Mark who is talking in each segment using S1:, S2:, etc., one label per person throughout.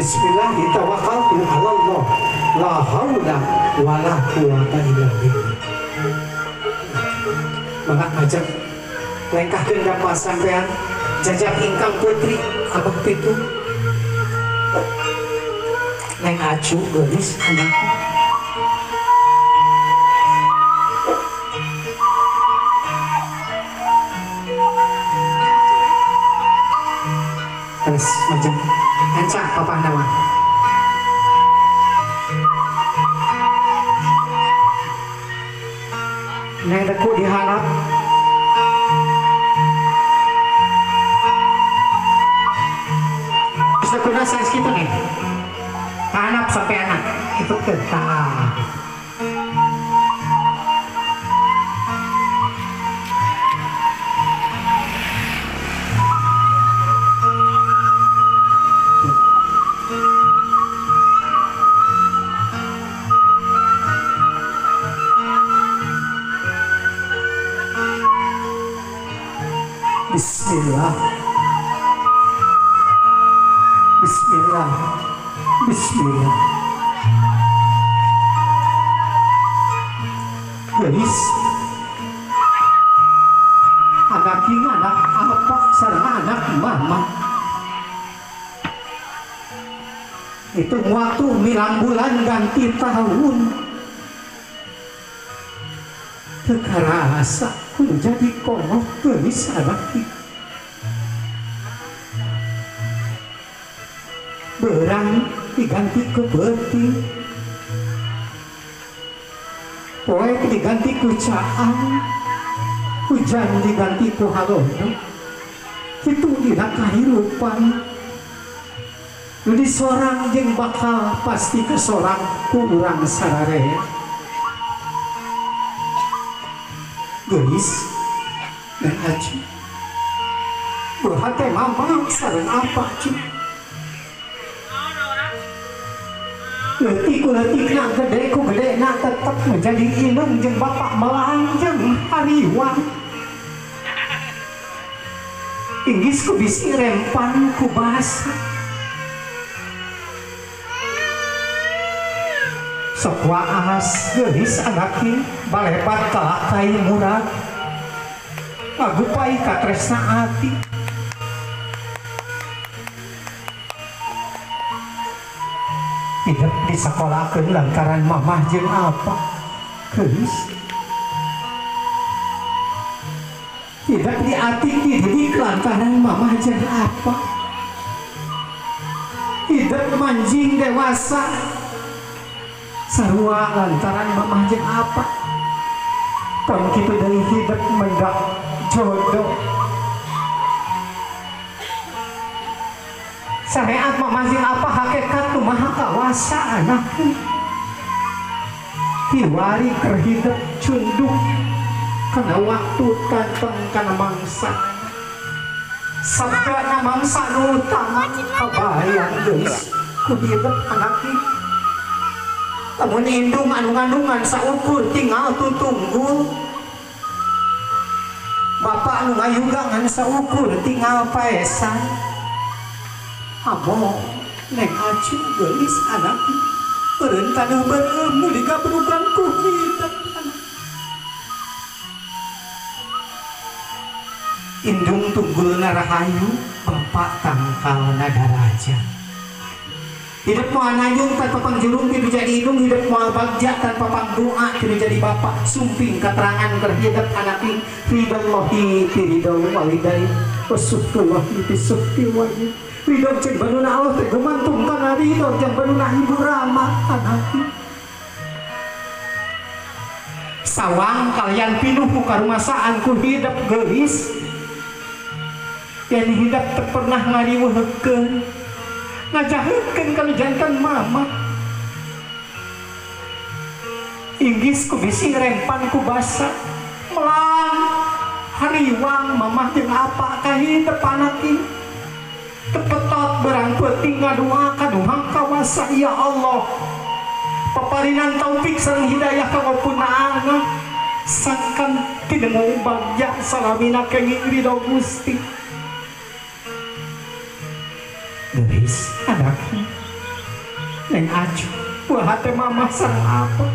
S1: Bismillah tawakkaltu 'ala Allah la haula wala quwata illa billah. Maka ngajak lengkah gendam pas sampean jajak ingkang putri abah pitu neng acu gelis anak terus macam encak papa nama neng deku diharap bisa guna size gitu nih anak sampai anak itu ketat Bismillah Bismillah Bismillah Guys anak ini anak apa sarang anak mama itu waktu 9 bulan ganti tahun tekarasa menjadi komoh gelis anak itu berang diganti ke beti poek diganti ke caang hujan diganti ke halono itu dina kahirupan jadi seorang yang bakal pasti ke seorang kurang sararea gelis dan aji berhati mama sarang apa cu letik nak gede ku gede nak tetap menjadi ilung jeung bapak melanjang hariwang inggis ku bisi rempan ku basa sok waas gelis anaknya balebat kalakai murad ngagupai katresna ati tidak disekolahkan lantaran mamah jeung apa gelis tidak diatik dididik lantaran mamah jeung apa tidak manjing dewasa sarua lantaran mamah jeung apa pun kitu dari hidup mendak jodoh syariat mamah jeung apa hakikat tu maha kawasa anaknya tiwari kerhidup cunduk karena waktu tantang karena mangsa sabda na mangsa nu utama kabayang geus ku hidup anaknya lamun indung anu ngandungan saukur tinggal tutunggul bapak anu ngayugangan saukur tinggal paesan amo neng acu gelis anaknya perentana beremu digabrukan ku hidup indung tunggul narahayu bapak tangkal nadaraja hidup mau anayung tanpa pangjurung tidak jadi indung hidup mau bagja tanpa pangdoa tidak jadi bapak sumping keterangan terhidup anaknya ridallahi tiridau walidai wasukullahi bisukti wajib ridho cek banuna Allah teh gumantung kana ridho jeung banuna ibu rama anaknya sawang kalian pinuh ku karumasaan ku hidup gelis yang hidup teu pernah ngariweuhkeun ngajahekeun kana jantan mama inggis ku bisi ngrempan ku basa melang hariwang mamah jeung apa ka hidup anaknya tepetot berang penting ngadua kaduhang kawasa ya Allah paparinan taufik sareng hidayah kagopunaana sangkan tidak mau bagja salamina kenging ridho Gusti gelis anaknya Neng Aju buah teh mama sareng apa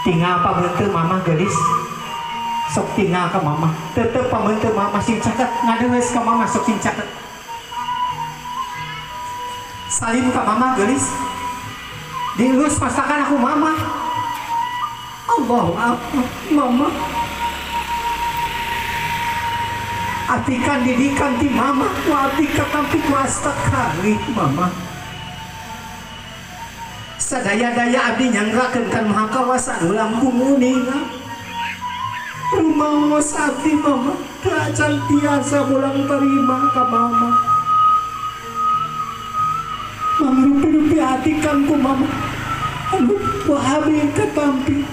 S1: tinggal apa bentuk mama gelis sok tinggal ke mama tetep pamentu mama sing caket ngadeus ke mama sok sing caket salim ke mama gelis dielus masakan aku mama Allah apa mama atikan didikan ti mama ku abdi katampi ku astakali mama sadaya-daya abdi nyangrakeun kan maha kawasan ulam kumuninga rumaos abdi mama kacan tiasa ulang terima ka mama mangrupi-rupi atikan ku mama anu wahabi katampi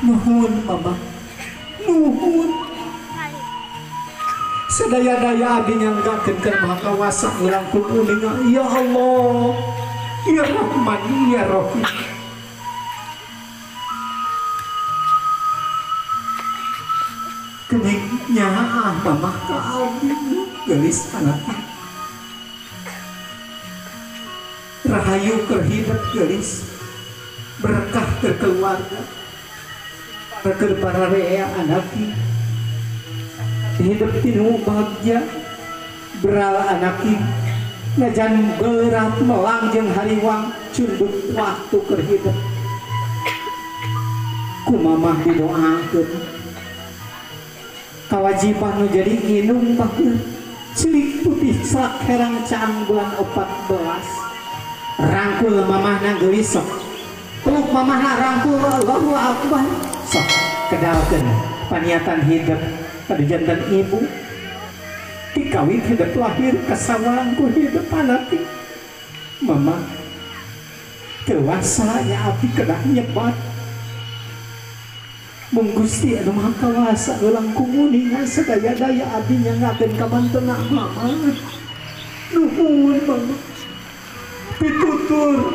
S1: nuhun mama nuhun sadaya-daya abdi nyangrakeun kan maha kawasan ulang kumuninga ya Allah ya Rahman ya Rahim keniknya mama kau gelis anaknya rahayu kerhidup gelis berkah kekeluarga berkebararea anaknya hidup tinu bahagia beral anaknya najan berat melangjeng hariwang cunduk waktu kerhidup ku mamah didoakeun kawajiban nu jadi inung baheula cilik putih sak herang caang bulan 14 rangkul mamahna geulis sok peluk mamahna rangkul Allahu akbar sok kedalkeun paniatan hidup pada jantan ibu dikawin hidup lahir kesawalan ku hidup anak mama dewasa ya abdi kedah nyebat mung Gusti anu maha kawasa ulang kumuningan sadaya-daya abdi nyangakeun ka mantena mama nuhun mama pitutur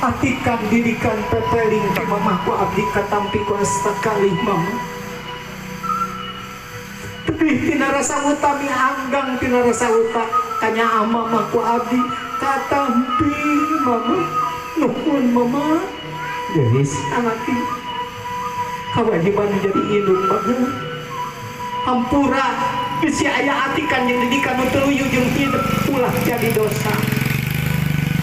S1: atikan didikan pepeling ka mamahku abdi katampi ku astakali mama tapi tina rasa utami anggang tina rasa utak kanya mama ku abdi katampi mama nuhun mama gelis anaki kewajiban menjadi indung bageula hampura bisi aya atikan yang didikan nu tuluyu jeung hidup ulah jadi dosa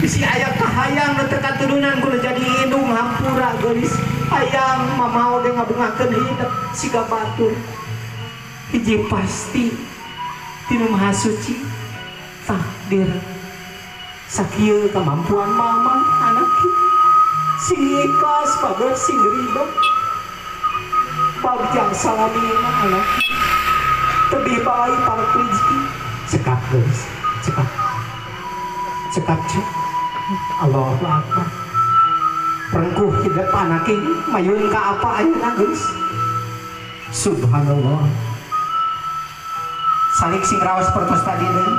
S1: bisi aya kahayang nu teu katurunan kudu jadi indung hampura gelis hayang mama oge ngabungakeun hidup siga batur hiji pasti tinu maha suci takdir sakieu kemampuan mama anak sing ikhlas bagus sing ridho bagjang salamina anak tebih baik para rezeki cekap guys cekap cek Allahu Akbar perengkuh hidup anak ini mayun ka apa ayeuna guys subhanallah salik sing raos pertos tadi deui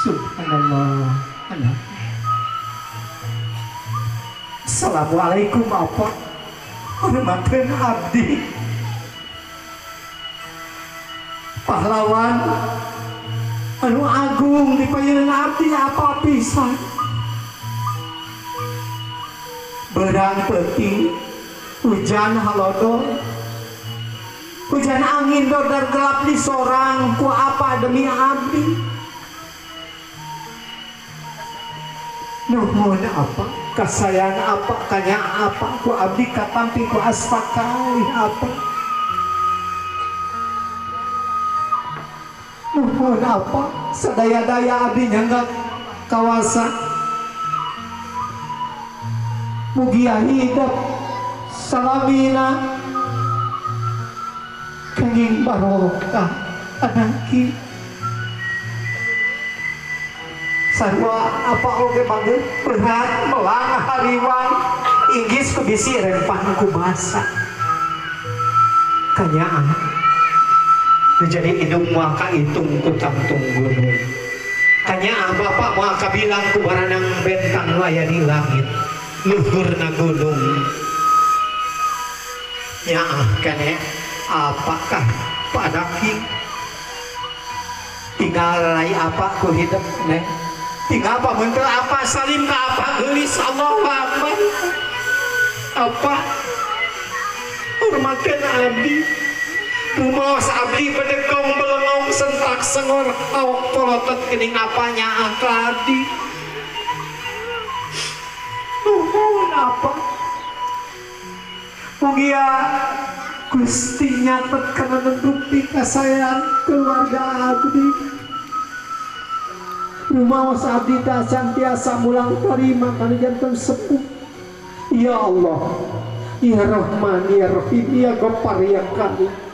S1: subhanallah anak assalamualaikum apa hormateun abdi pahlawan anu agung di payeuna abdi apa pisan berang peuting hujan halodor hujan angin dordar gelap di sorang ku apa demi abdi nuhun apa kasayang apa kanya apa ku abdi katampi ku astakali apa nuhun apa sadaya-daya abdi nyangga kawasa mugia hidup salamina kenging barokah anaki sarua apa oge bageut berat melang hariwang inggis ku bisi rempah ku basa kanyaan menjadi hidup muaka hitung ku tamtung gunung kanyaan bapak muaka bilang ku baranang bentang aya di langit luhurna gunung nyaah kene apakah padaki tinggal rai apa ku hidup neng tinggal apa bentuk apa salim ke apa gelis Allah Akbar apa hormatkan abdi rumaos abdi bedegong belengong sentak sengor awak polotot kening apanya akadi nuhun apa mugia Gusti nyatet karena nutupi kasayang keluarga abdi rumaos abdi tak santiasa mulang terima kana jantung sepuh ya Allah ya Rahman ya Rahim ya Ghaffar ya Karim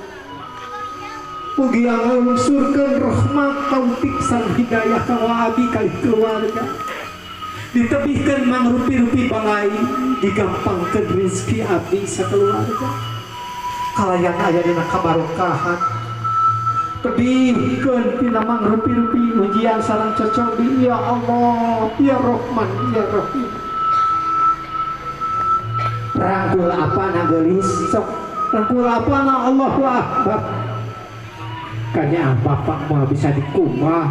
S1: mugia ngursurkeun rahmat taufik sareng hidayah ka abdi kali keluarga ditebihkeun mangrupi-rupi balai digampangkeun rezeki abdi sakeluarga kalayan aya dina kabarokahan tebihkeun tina mangrupi-rupi ujian sareng cocok di ya Allah ya Rahman ya Rahim rangkul apa na gelis sok rangkul apa na Allahu Akbar kanya bapak mau bisa dikumah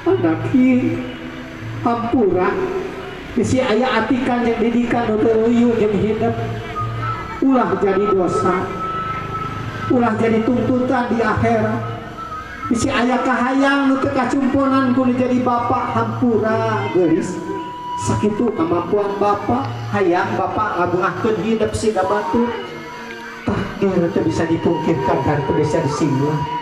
S1: anak hampura isi ayah atikan yang didikan untuk uyu yang hidup ulah jadi dosa ulah jadi tuntutan di akhirat isi ayah kahayang untuk kacumponan kudu jadi bapak hampura gelis sakitu kemampuan bapak hayang bapak ngabungahkeun hidup siga batu takdir itu bisa dipungkirkan dan itu bisa disinggah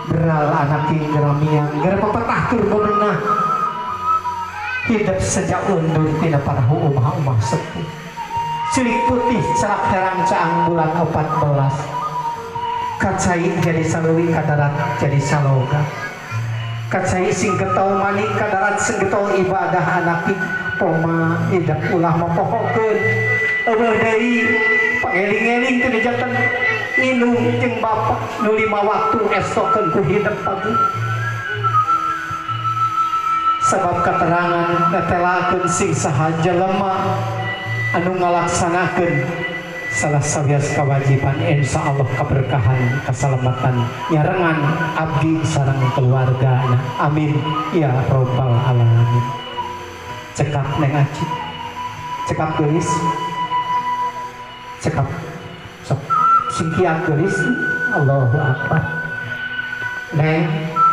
S1: beral anak geramian gara pepatah tur bebenah hidup sejak undur tidak pernah umah-umah sepi cilik putih cerak terang caang bulan 14 kacai jadi salui kadarat jadi saloga kacai sing getol manik kadarat sing getol ibadah anak poma hidup ulah mempohokeun eueuh deui pangeling-eling teu dijaten inung jeung bapak nu 5 waktu estokeun ku hidup pagi sebab keterangan netelakeun sing saha jelema anu ngalaksanakeun salah sawias kewajiban insyaallah keberkahan keselamatan nyarengan abdi sareng keluarga amin ya rabbal alamin cekap neng aci cekap gelis cekap sok singkian gelis Allahu Akbar neng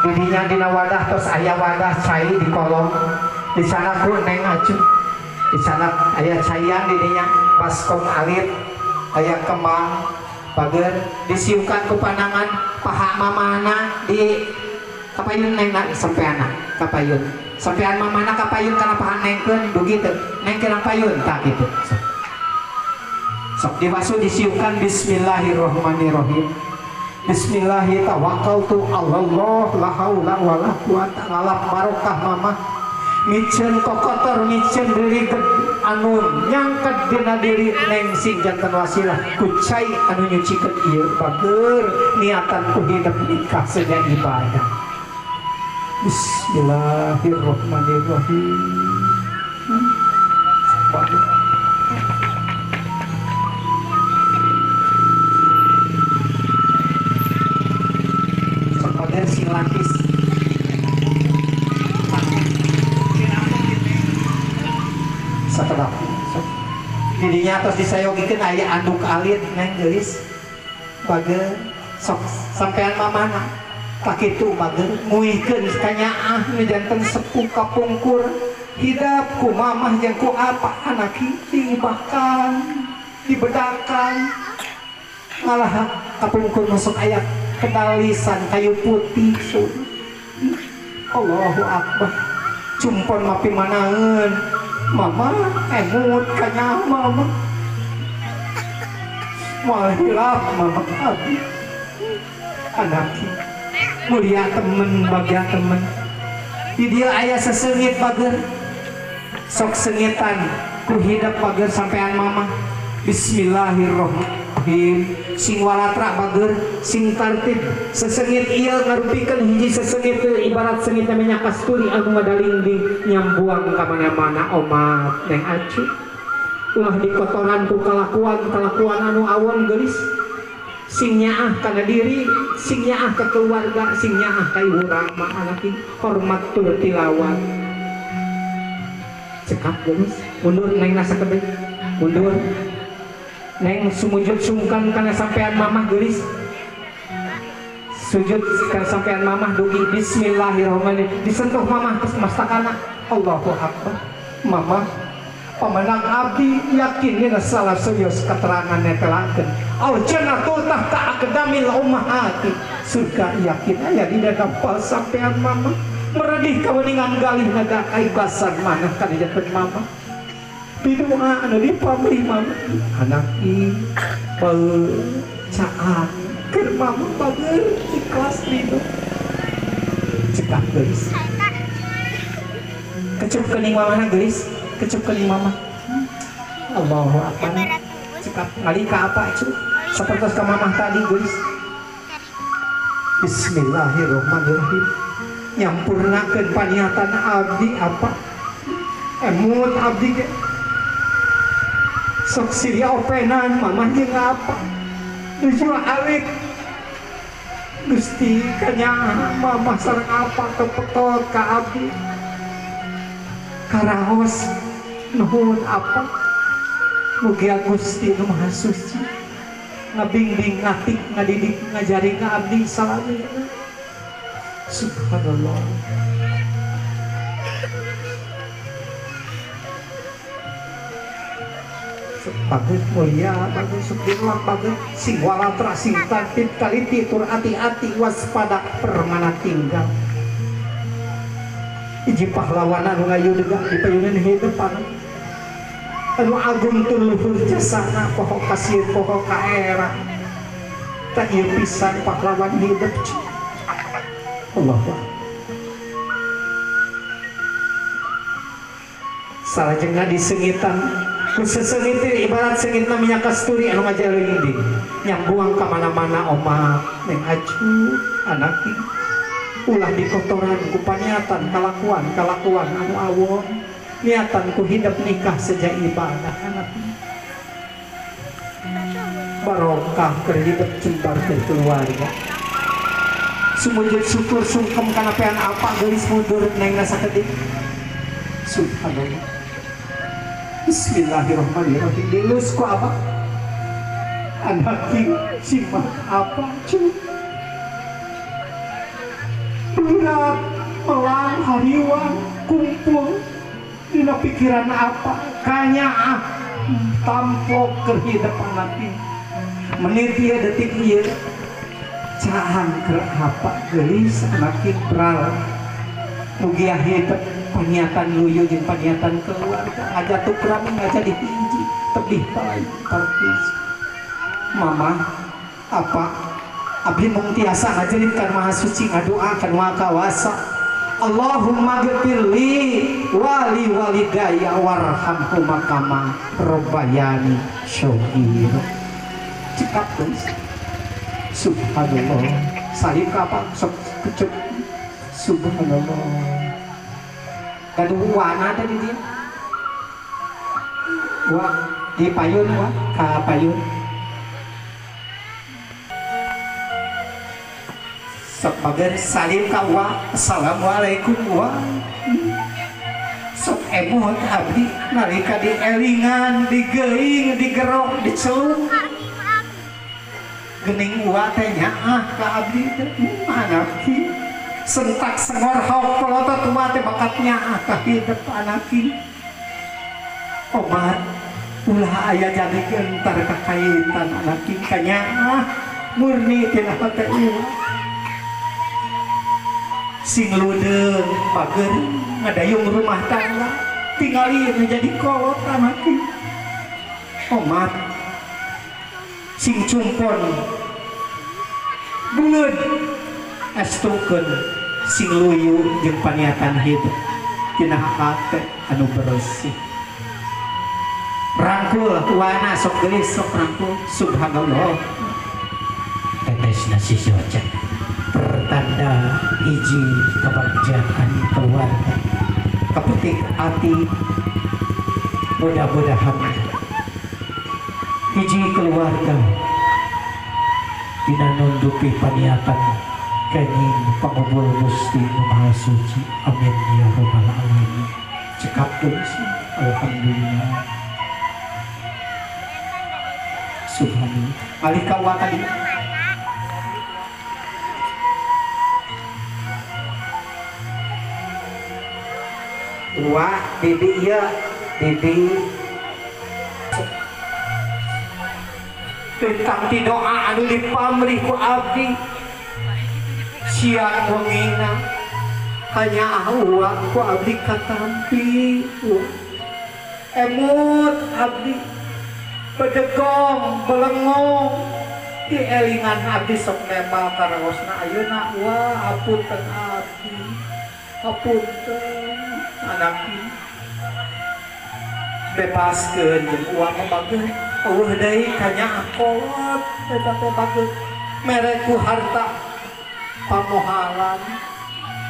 S1: didinya dina wadah terus ayah wadah cai di kolong di sana ku neng acu di sana ayah caian didinya baskom alit ayah kembang pager disiukan ku panangan paha mamana di kapayun neng sampeana kapayun sampean mamana kapayun kana paha nengkeun dugi teu neng keurang payun tak gitu sok dibasu disiukan bismillahirrahmanirrahim bismillahi tawakkaltu Allah la haula wala quwata illa barokah mama micen kokotor micen diri anu nyangket dina diri neng sing janten wasilah kucai anu nyucikeun ieu bager niatan ku hidup nikah sedia ibadah bismillahirrahmanirrahim lapis setelah didinya terus disayogikeun aya anduk alit neng geulis bager sok sampean mamana tak kitu bager muihkeun kanyaah nu janten sepuh kapungkur hidap ku mamah jeung ku apa anak diibahkan dibedakan malah kapungkur masuk ayat kedal lisan kayu putih Allahu Akbar cumpon mapi manaeun mama emut kanya mama malah hilaf mama abdi anak mulia temen bagia temen di dia aya sesengit bager sok sengitan ku hidup bager sampean mama bismillahirrahmanirrahim sing walatra bager sing tartib sesengit ieu ngarupikeun hiji sesengit ibarat sengit namanya kasturi anu ngadalingding nyambuang ka mana-mana omat neng acu ulah dikotoran ku kalakuan anu awon geulis sing nyaah kana diri, sing nyaah ke keluarga, sing nyaah ka ibu rama anak hormat tur tilawat. Cekap geus mundur neng nasa kedeng mundur neng sumujud sungkan kana sampean mamah geulis sujud kana sampean mamah dugi bismillahirrahmanirrahim disentuh mamah terus mastakana Allahu akbar mamah pemenang abdi yakin ini salah serius keterangan netelakeun al jannatul tahta aqdamil ummahati surga yakin aya di dalam sampean mamah meredih kaweningan galih naga kaibasan mana kan jakeun mama bidoa anu dipamri mama anak i caan keur mama bager ikhlas ridho cekak geulis kecup keuning mama geulis kecup keuning mama Allahu akbar cekak ngali ka apa cu sapertos ka mama tadi geulis bismillahirrahmanirrahim nyampurnakeun paniatan abdi apa emut abdi ge sok siria openan mamah jeung apa nuju awik Gusti kanya mamah sareng apa kepetot ka abdi karaos nuhun apa mugi Gusti nu Maha Suci ngabimbing ngatik ngadidik ngajari ka abdi salamina subhanallah bagus mulia bagus subhanallah bagus sing walatra sing tatib taliti tur ati-ati waspada permana tinggal iji pahlawan anu ngayudeung di payunan hidup anu agung tur luhur jasana poho kasir poho kaera tak ieu pisan pahlawan hidup Allah salajengna disengitan ku sesengit ibarat sengitna minyak kasturi anu ngajaleuing nyambuang ka mana-mana oma neng aju anaki ulah dikotoran ku paniatan kalakuan anu awon niatan ku hidup nikah sejak ibadah anaki barokah keur hidup cembar keluarga sumujud syukur sungkem kana pean apa geulis mundur neng rasa kedik subhanallah bismillahirrahmanirrahim dilus ku apa anak simak apa cu berat melang hariwang kumpul dina pikiran apa kanya tampok keur hidup anak menit ieu detik ieu cahan ke apa gelis makin beral mugi hidup paniatan luyu jeung paniatan keluarga aja tukram aja dihiji tebih bae tarkis mama apa abdi mung tiasa ngajeritkan Maha Suci ngadoakeun Maha Kawasa Allahumma ghfirli wali walidayya warhamhuma kama rabbayani shaghira cekap geus subhanallah salib apa sok kecup subhanallah kaduana tadi dia wah di payun wah ka payun sok bager salib ka wah assalamualaikum wah sok emot abdi nalika dielingan digeuing digerok diceluk gening uwa teh nyaah ka abdi teh mana ki sentak sengor hauk pelotot uwa teh bakat nyaah ka hidup anaki obat ulah aya jadi entar kakaitan anaki ka nyaah murni tina hate uwa sing ludeung pager ngadayung rumah tangga tingali menjadi kolot anaki omat sing cumpon bungeun astukeun sing luyu jeung paniatan hidup tina hate anu bersih rangkul wana sok geulis sok rangkul subhanallah tetesna si soca pertanda hiji kebahagiaan keluarga kepetik hati mudah-mudahan hiji keluarga pinanundupi paniatan kanyang pangubul Gusti nu Maha Suci. Amin ya rabbal alamin. Cekap terus. Alhamdulillah. Subhanallah. Alih kawa tadi. Wah, bibi ya, bibi. Tentang ti doa anu dipamrih ku abdi. Siang wengina hanya ahwa ku abdi katampi. Emut abdi bedegong belengong di elingan abdi sok nemal karaosna ayeuna. Wah, apunten abdi. Apunten anaknya bebaskeun jeung uang bageun eueuh deui kanya akot eta teh bageun mere ku harta pamohalan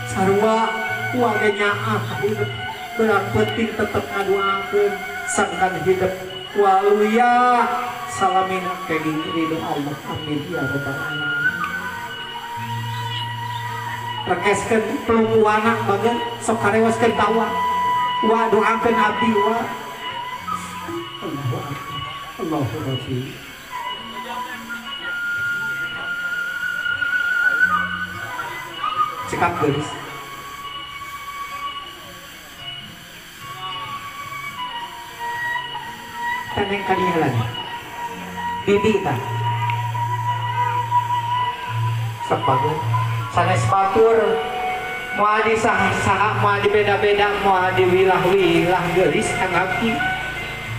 S1: sarua uang ge nyaah hidup berat penting tetep ngaduakeun sangkan hidup waluya salamina ke ridho Allah. Amin ya rabbal alamin. Rekeskeun pelunggu anak bageun sok karewaskeun tawa. Wa doakeun abdi wa. Allahu akbar. Allahu akbar. Cekap geus. Taneng kadihalan. Bibi tah. Sok bageun. Sanes batur moal di saha-saha moal di beda-beda moal di wilah-wilah geulis kang abdi.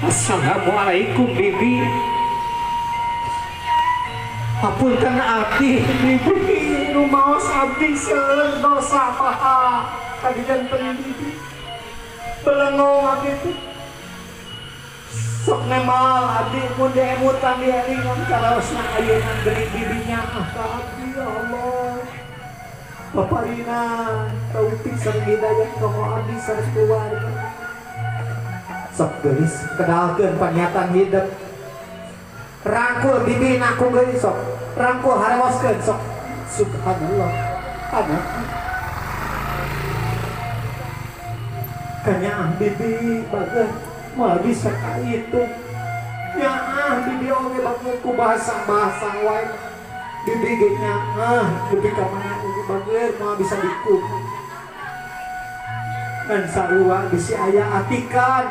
S1: Assalamualaikum bibi. Apunten abdi bibi nu maos abdi seueur dosa paha kadijanten bibi. Belengong abdi teh sok nemal abdi mun diemutan di elingan karaosna ayeuna geuning bibinya ka abdi ya Allah. Paparina taufik sareng hidayah ka abdi sareng keluarga. Sok geulis kedalkeun paniatan hidup. Rangkul bibina ku geulis sok. Rangkul harewaskeun sok. Subhanallah. Anak. Kanya bibi bageun moal bisa ka itu. Nyaah bibi oge bageun ku bahasa-bahasa wae. Bibi ge nyaah bibi ka mana oge bageun moal bisa dikum. Dan sarua bisi aya atikan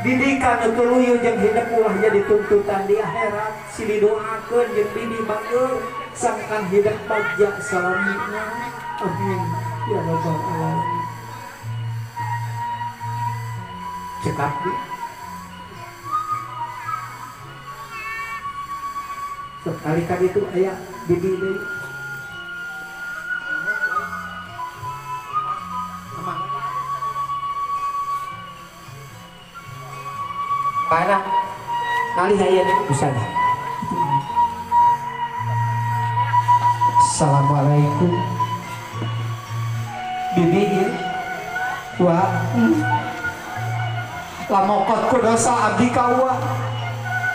S1: didikan tuluyu jeung hidup ulah jadi tuntutan di akhirat. Si didoakeun jeung bibi bageun sangkan hidup bagja salamina. Amin ya rabbal alamin. Cekap di sekali-kali itu aya bibi deui. Parah kali aya bisa dah. Assalamualaikum bibi ya. Wah lamokot ku dosa abdi kawa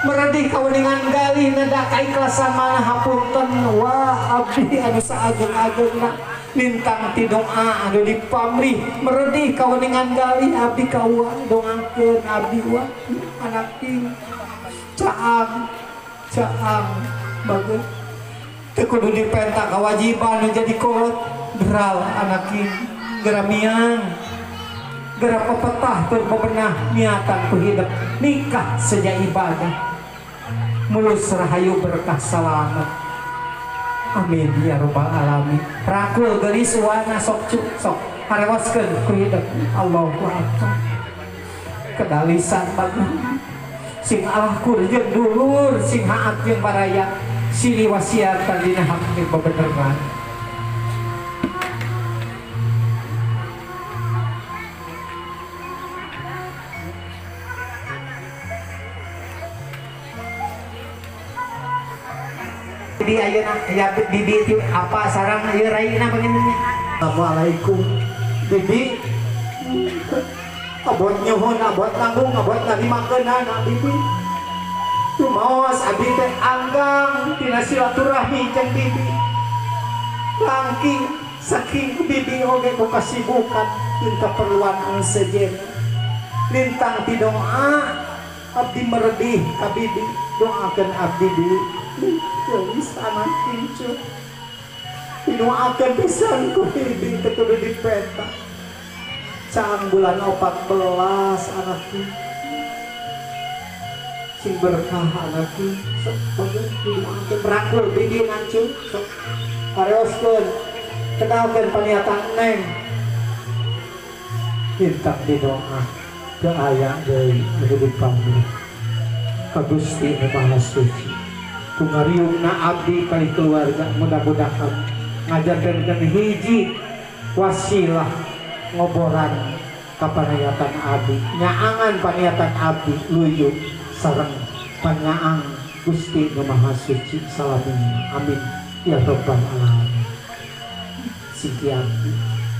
S1: meredih kauningan galih neda kaikhlasan mana hapunten. Wah abdi anu saageung-ageungna lintang ti doa anu dipamrih meredih kauningan galih abdi kawa doakeun abdi wa anak ting caang bagus teu kudu dipenta kewajiban nu jadi kolot geral anak ting geramian gerak pepetah berbebenah niatan ku hidup nikah sejak ibadah mulus rahayu berkah selamat. Amin ya rabbal alamin. Rangkul geulis wana sok harewaskeun ku hidup. Allahu akbar. Kedalisan bagus sing alahkur jeung dulur sing haat jeung baraya sili wasiatan dina hak bebeneran. Di ayeuna ya bibi itu apa sarang ieu raina panginnya. Assalamualaikum bibi. Abot nyuhun abot nanggung abot narimakeun anak bibi. Tumawas abdi teh anggang tina silaturahmi jeung bibi. Langking saking bibi oge ku kasibukan jeung keperluan anu sejen. Lintang ti doa abdi meredih ka bibi, doakeun abdi deui. Geus anak kincu. Didoakeun pisan ku bibi teh kudu dipeta. Caang bulan 14 anakku. Sing berkah anakku sok bagus didoakeun rangkul bibi ngancung sok pareoskeun kenalkeun paniatan neng minta didoa ke aya deui anu dipanggih ka Gusti Nu Maha Suci kungariungna abdi kali keluarga mudah-mudahan ngajarkeun hiji wasilah ngoboran ka paniatan abdi nyaangan paniatan abdi luyuk sareng panyaang Gusti Nu Maha Suci salamin amin ya rabbal alamin. Sekian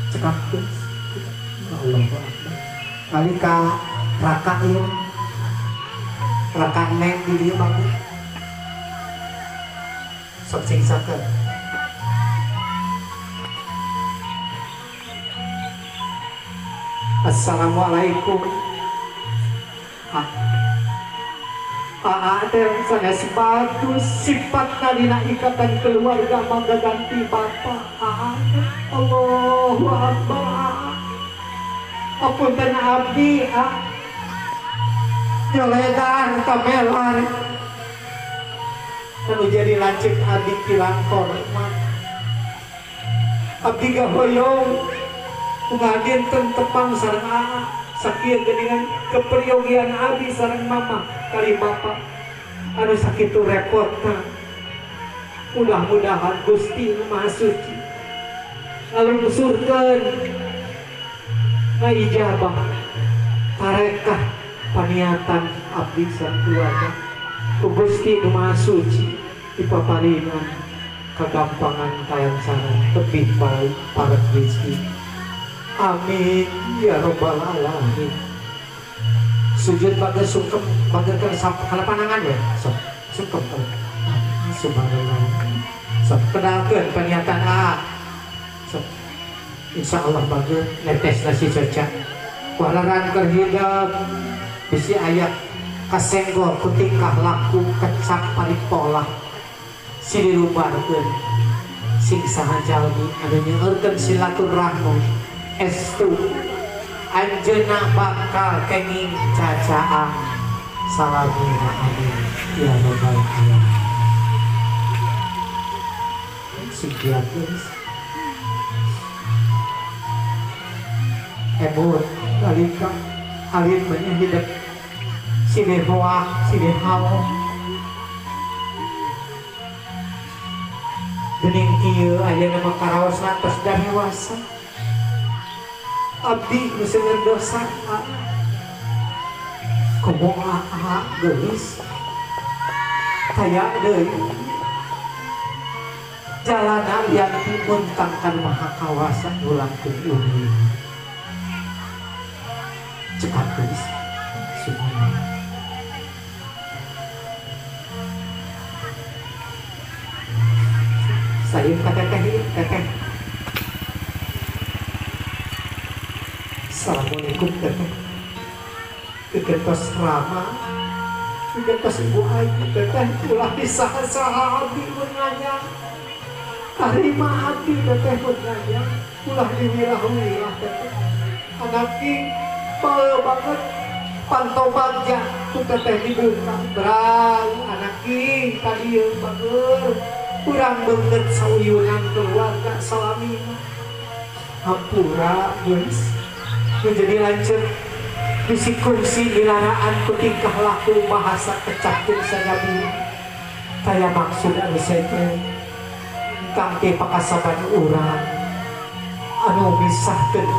S1: cekap geus Allahu akbar kalika rakain raka neng di dieu banget sok singsakeun. Assalamualaikum. Teh sanes bagus sifatna dina ikatan keluarga mangga ganti bapak. Allahu akbar. Apunten abdi nyoledan kamelar anu jadi lanceuk abdi kirang hormat. Abdi gahoyong ngaden tentepang sareng sakieu geuningan keperyogian abdi sareng mama kali bapak anu sakitu repotna. Mudah-mudahan Gusti Nu Maha Suci ngalungsurkeun ngaijabah tarekah paniatan abdi sareng keluarga ku Gusti Nu Maha Suci dipaparingan kagampangan kayansaran tebih baik paret rezeki. Amin ya rabbal alamin. Sujud bagai sungkem bagai kana panangan ya sok sungkem subhanallah sok kenalkeun paniatan sok insyaallah bagai netes nasi cerca kualaran kerhidap bisi ayat kasenggol ku tingkah laku kecap paripolah sidirubarkeun sing saha jalmi anu nyeurkeun silaturahmi estu anjeunna bakal kenging cacaang salamina amin ya rabbal alamin. Sekian guys ebut kalika alit banyak hidup sinehoa sinehao geuning kieu ayeuna mah karaosna tos dahewasa abdi nu seueur dosa kumaha geus taya deui jalana yang dimuntangkan maha kawasa ulang umi cepat geus subhanallah. Saya teteh assalamualaikum teteh kegentos rama kegentos ibu ayu teteh ulah disaha-saha abdi menanya karima abdi teteh menanya ulah diwilah-wilah teteh anaki bau banget pantau bagja ku teteh dibuka berang anaki tadi yang bager kurang banget sauyunan keluarga salamina hampura guys menjadi lancar bisi kursi dilaraan ku tingkah laku bahasa kecapin sajabi kaya maksud anu sete tangke pakasaban urang anu misahkeun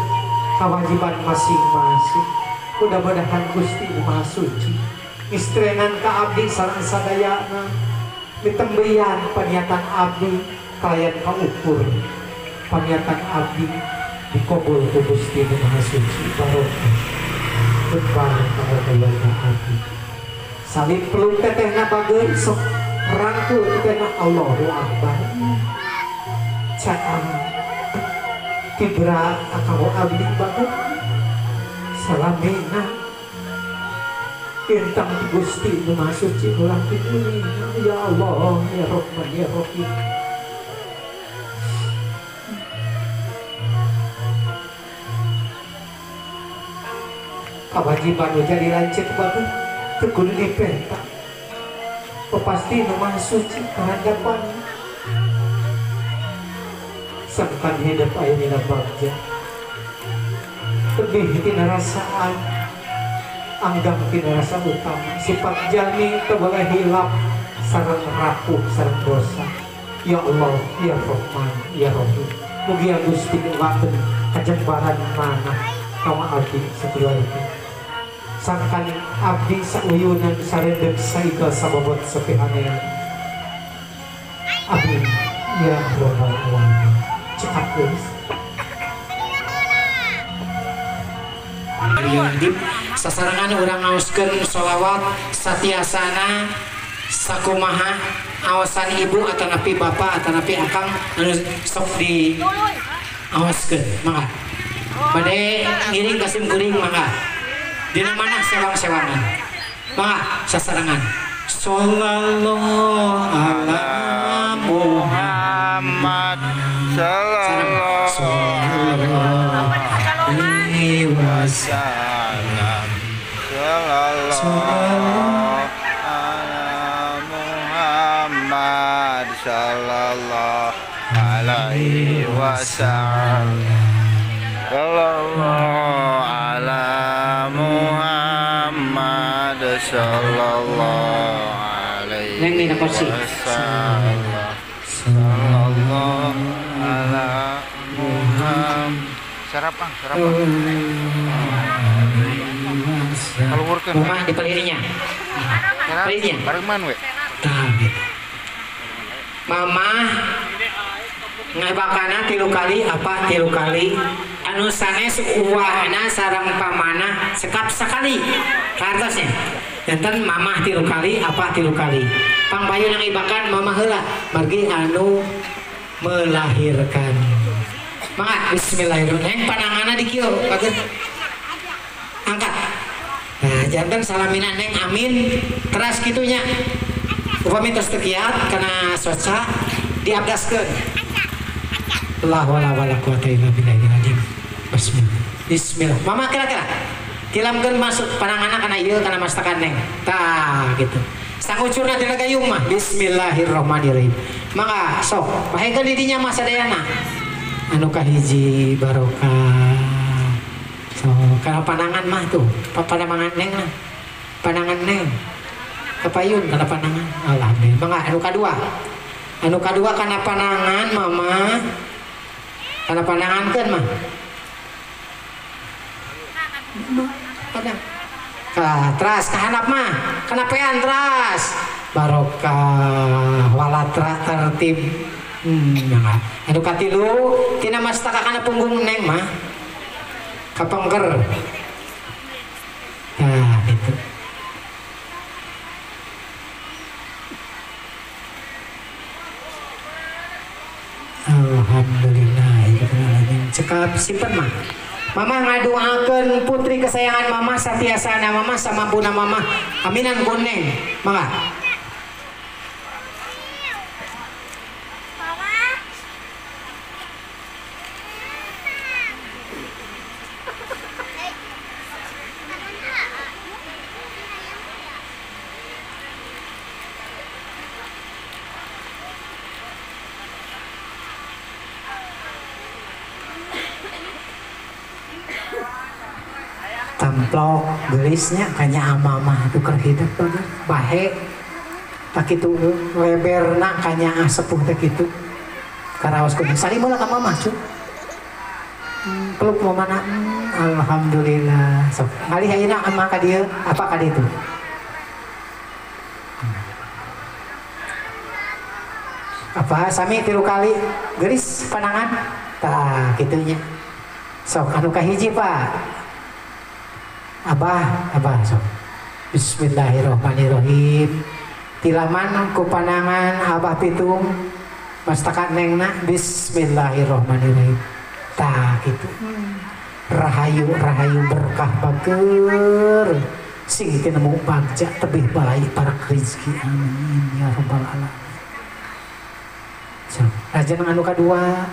S1: kewajiban masing-masing. Mudah-mudahan Gusti Maha Suci istrenan ka abdi sareng sadayana ditembeyan paniatan abdi kalayan kaukur paniatan abdi dikabul ku Gusti Maha Suci barokah berbareng pada keluarga abdi salib peluk tetehna bageun sok rangkul tetehna Allahu Akbar cakang kibra akau abdi bageun salamina intang ti Gusti nu masuci ulah kitu ya Allah ya Rahman ya Rahim. Kewajiban nu jadi lancet bageun teu kudu dipenta pasti nu maha suci kahadapan sangkan hidup aya dina bagja tebih tina rasaan anggang tina rasa utama sifat jami teu boleh hilap sareng rapuh sareng dosa ya Allah ya Rahman ya Rahim mugi Gusti ngelakeun kajembaran manah kawa abdi sakuliah itu sangkan abdi sauyunan sarendeg saika sababot sapihanean abdi ya Rabbal alamin cekat geus sasarangan urang ngaoskeun sholawat satiasana sakumaha awasan ibu atau napi bapak atau napi akang anu sok di aoskeun mangga bade ngiring kasim kuring mangga dina mana sewang-sewangan mangga sasarangan sallallahu ala Muhammad sallallahu alaihi wasallam sallallahu ala Muhammad sallallahu alaihi wasallam sallallahu ala Muhammad sallallahu alaihi wasallam sallallahu ala Muhammad sarapan kalau workan rumah di pelirinya bareng man we mama ngabakana 3 kali apa 3 kali anu sanes uwahna sareng pamanah sekap sekali kartosnya janten mamah 3 kali apa 3 kali pangbayun yang ibakan mama heula margi anu melahirkan mangga bismillahirrahmanirrahim pananganna di kieu bageun angkat nah janten salamina neng amin teras kitunya upami tos teu kiat kana soca diabdaskeun la wala quwata illa billahil bismillah mama kira-kira kilamkeun masuk pananganna kana ieu kana mastakan neng tah gitu sangucurna tina gayung mah bismillahirrahmanirrahim mangga sok bahekeun di dinya mah sadayana anu kahiji barokah so kana panangan mah tuh panangan neng lah panangan neng kapayun kana panangan alhamdulillah mangga anu kadua kana panangan mama kana panangan keun mah padang teras kahanap mah kana pean teras barokah walatra tertib anu katilu tina mastaka kana punggung neng mah kapengker nah itu alhamdulillah cekap simpen mah mama ngaduakeun putri kesayangan mama satiasana mama samampuna mama aminan kuneng mangga tamplok gelisnya kanya amamah tukar hidup bahe tak itu leberna kanya sepuh tak itu karaos kudu salimula ka mamah cu peluk mamana alhamdulillah sok ngalih ayeuna ama ka dieu apa ka ditu apa sami 3 kali gelis panangan tah kitunya sok anu kahiji Pak Abah sok Bismillahirrahmanirrahim. Tilaman ku panangan Abah Pitung mastakan nengna Bismillahirrahmanirrahim. Tah gitu. Rahayu berkah bager. Sing teu nemu bagja tebih balai para rezeki amin ya rabbal alamin. So, lajeng anu kadua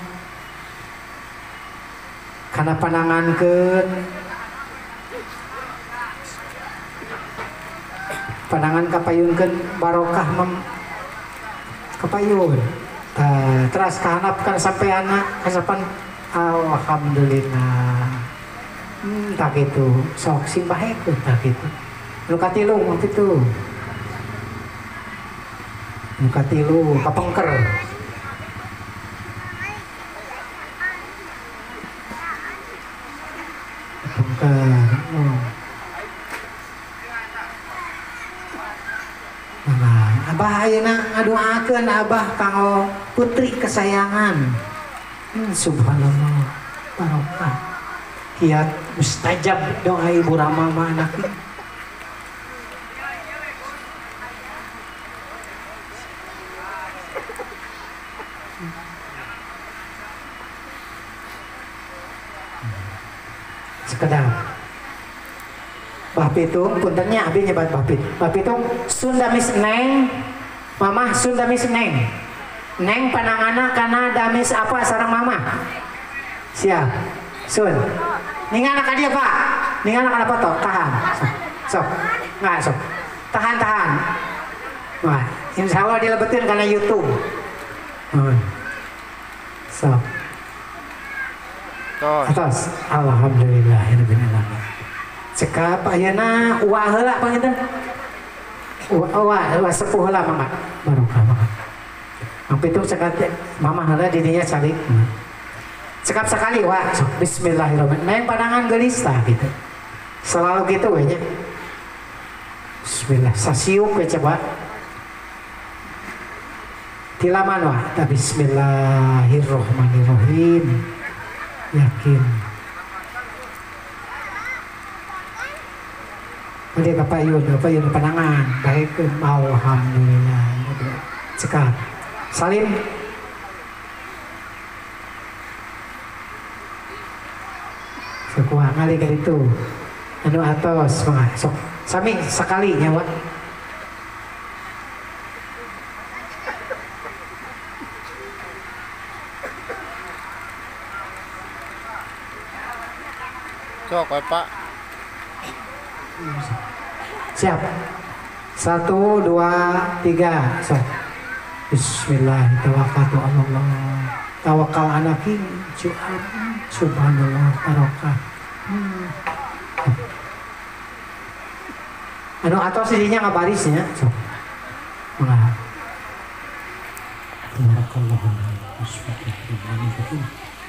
S1: kana panangankeun panangan kapayunkeun barokah kapayun teras kahanapkan sampai anak kasapan alhamdulillah tak gitu sok simbahekeun tak gitu nu katilu mah kitu nu katilu kapengker Abah ayeuna ngadoakeun Abah kanggo putri kesayangan. Subhanallah barokah. Kiat mustajab doa ibu Rama mah anak. Sekedar Bah Pitung puntennya abi nyebat Bah Pitung Sundamis neng mamah Sundamis neng panangana kana damis apa sarang mamah siap Sun ningan ka dia Pak ningan kana foto tahan sok nggak sok tahan wah insya Allah dilebetin karena YouTube sok atas alhamdulillah cekap ayeuna ulah heula panginten ulah sepuh heula mangga barokah mangga mangga itu cekat mamah heula di dinya calik cekap sekali wa bismillahirrahmanirrahim main pandangan geulis tah gitu selalu gitu we nya bismillah sasiuk we coba tilaman wa bismillahirrahmanirrahim yakin dia kapayun panangan baik alhamdulillah cekap salim sekuah ngali ka ditu anu atos sok sami sakali nyawa
S2: sok Pak
S1: siap 1 2 3 sok bismillahirrahmanirrahim tawakal anaki subhanallah barokah anu atos sidinya ngabarisnya sok mangga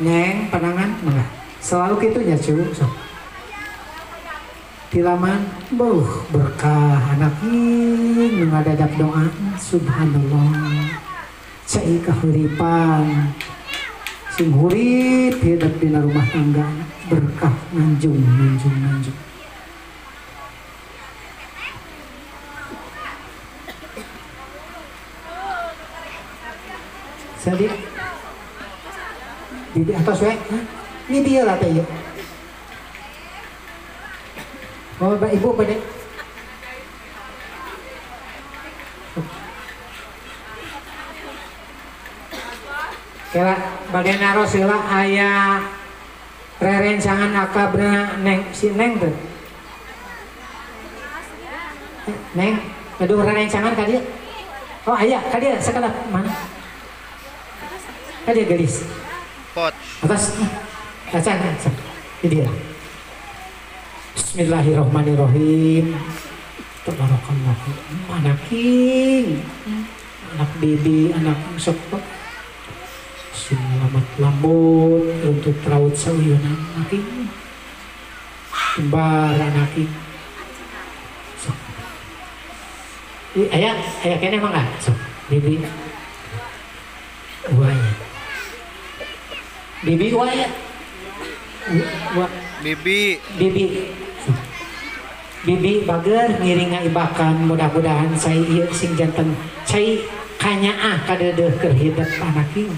S1: neng panangan mangga selalu kitunya cu sok tilaman berkah anak ini ngadadap doa subhanallah cai kahuripan sing hurip hidup dina rumah tangga berkah nanjung jadi di atas we ini dia lah teh. Oh, ibu pada kira bagian naros sila ayah rerencangan akabna neng si neng tuh neng aduh rerencangan kali oh ayah kali sekarang mana kali gelis
S2: pot
S1: atas acan ini dia Bismillahirrahmanirrahim. Tabarakallah. Anak king, anak bibi, anak sok. Selamat lambut untuk raut sauyunan anak king. Kembar anak king. Sok. Ayah kene mangga. Sok. Bibi. Waya. Bibi waya.
S2: Bibi
S1: Bibi bager ngiring ngaibakan mudah-mudahan saya ieu sing janten cai kanyaah kadeudeuk keur hidup anak ieu.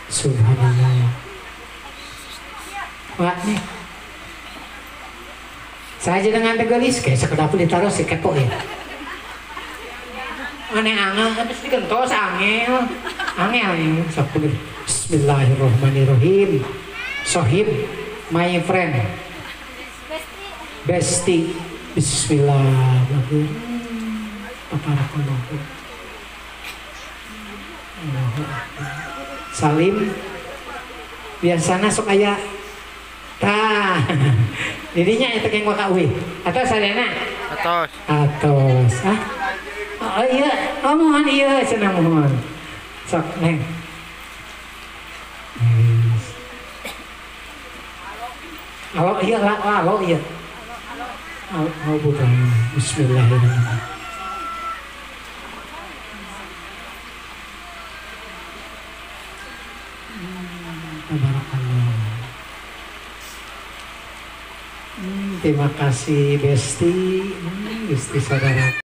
S1: Subhanallah. Wah nih. Saya dengan tegelis kayak sekedap ditaruh si kepo ya. Aneh angel habis dikentos angel. Angel sapuluh. Bismillahirrahmanirrahim. Sohib, my friend. Besti. Bismillahirrahmanirrahim. Aparakallahu. Salim. Biasana sok aya tah. Didinya eta keng wakawi. Atos sadana?
S2: Atos.
S1: Atos. Ah. Oh iya, mohon iya cenah mohon. Sok neng. Halo iya lah, halo iya. Halo bukan. Bismillahirrahmanirrahim. Tabarakallah. Terima kasih Besti, Besti saudara.